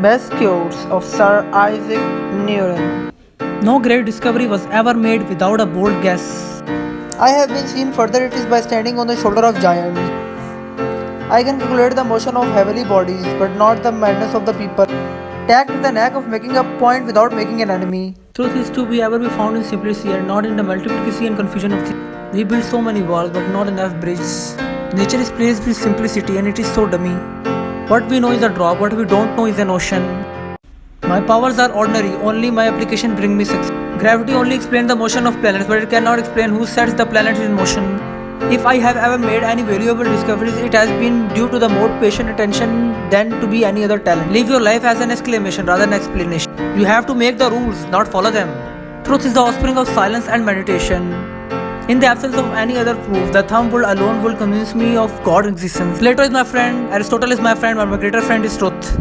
Best Cures of Sir Isaac Newton. No great discovery was ever made without a bold guess. I have been seen further it is by standing on the shoulder of giants. I can calculate the motion of heavenly bodies, but not the madness of the people. Tact is the knack of making a point without making an enemy. Truth is to be ever be found in simplicity and not in the multiplicity and confusion of things. We build so many walls but not enough bridges. Nature is pleased with simplicity and it is so dummy. What we know is a drop, what we don't know is an ocean. My powers are ordinary, only my application bring me success. Gravity only explains the motion of planets, but it cannot explain who sets the planets in motion. If I have ever made any valuable discoveries, it has been due to the more patient attention than to be any other talent. Live your life as an exclamation rather than explanation. You have to make the rules, not follow them. Truth is the offspring of silence and meditation. In the absence of any other proof, the thumb will alone will convince me of God's existence. Plato is my friend, Aristotle is my friend, but my greater friend is truth.